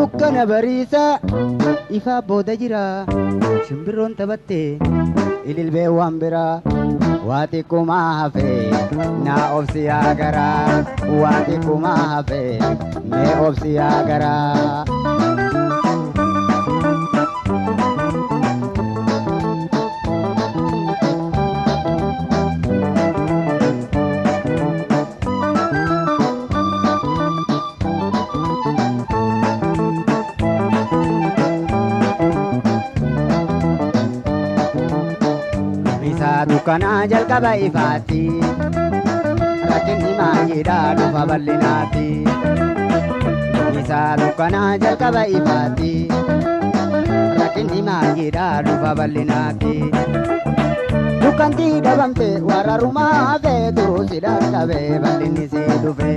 dukkana bariisa ifa booda jira shimbirroon taphatte ililbee waan biraa waati kumaa hafe naa obsi yaa garaa waati kumaa hafe mee obsi yaa garaa. Dukana jalqaba ifaati rakkinni maayidhaa dhufa bal'inaati. Isaa dukana jalqaba ifaati rakkinni maayidhaa dhufa bal'inaati. Dukkanti dhabamte warra rumaa hafe duruu si dhaqqabe bal'inni si dhufe.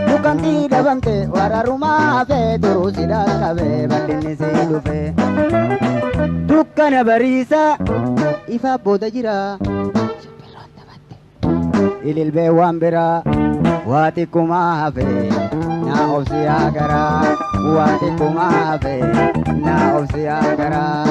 Dukkanti dhabamte warra rumaa hafe duruu si dhaqqabe bal'inni si dhufe. Dukkana bariisa ifa booda jira shimbirroon taphatte ililbee waan biraa waati kumaa hafe naa obsi yaa garaa waati kumaa hafe naa obsi yaa garaa.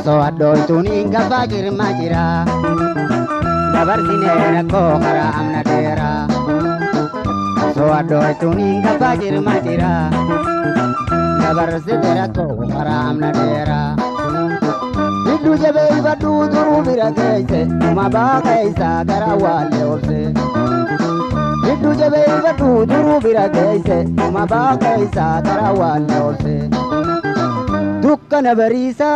So addootuun gabaa girma jira dabarsinee rakkoo karaa amna dheera. So addootuun gabaa girma jira dabarsinee rakkoo karaa amna dheera. Hiddu jabee ibaddu duruu bira geesse uma baaqeessa gara waalle obse. Hiddu jabee ibaddu duruu bira geesse uma baaqeessa gara waalle obse. Dukkana bariisa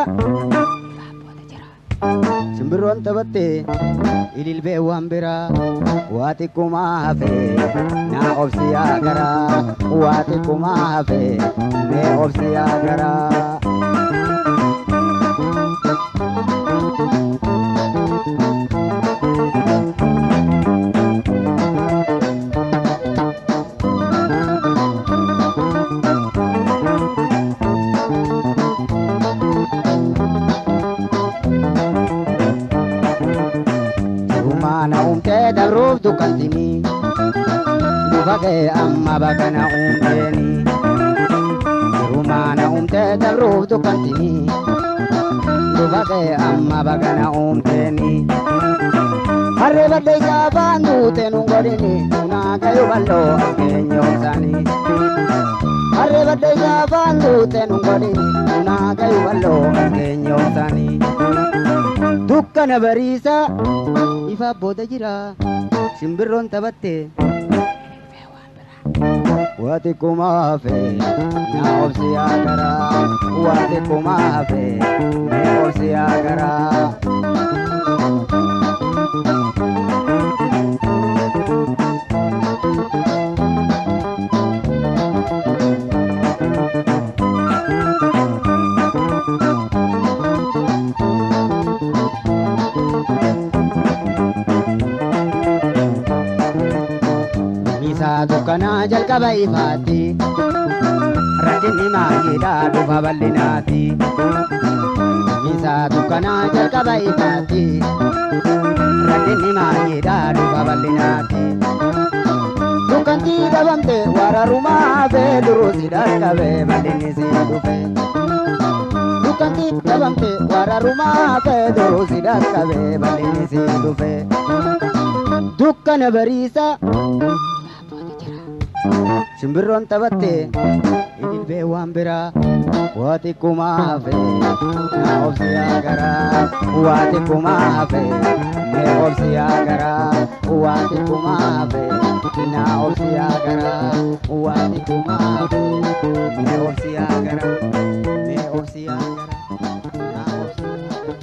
shimbirroon taphatte ililbee waan biraa waati kumaa hafe naa obsi yaa garaa waati kumaa hafe mee obsi yaa garaa. Dabruuf dukkantini dufagee amma bakana uumteeni. Rumaana uumtee dabruuf dukkantini dufagee amma bakana uumteeni. Harree badde jaabaan duute nun godhini tunaa gayu balloo askeenyoomsani. Harree badde jaabaan duute nun godhini tunaa gayu balloo askeenyoomsani. Dukkana bariisa ifa booda jira shimbirroon taphatte waati kumaa hafe naa obsi yaa garaa waati kumaa hafe mee obsi yaa garaa. Dukkana jalqaba ifaati rakkinni maayidhaa dhufa bal'inaati. Isaa dukkana jalqaba ifaati rakkinni maayidhaa dhufa bal'inaati. Dukkanti dhabamte warra rumaa hafe duruu si dhaqqabe bal'inni si dhufe. Dukkanti dhabamte warra rumaa hafe duruu si dhaqqabe bal'inni si dhufe. Dukkana bariisa shimbirroon taphatte ililbee waan biraa waati kumaa hafe naa obsi yaa garaa waati kumaa hafe mee obsi yaa garaa waati kumaa hafe naa obsi yaa garaa waati kumaa hafe mee obsi yaa garaa mee obsi yaa garaa.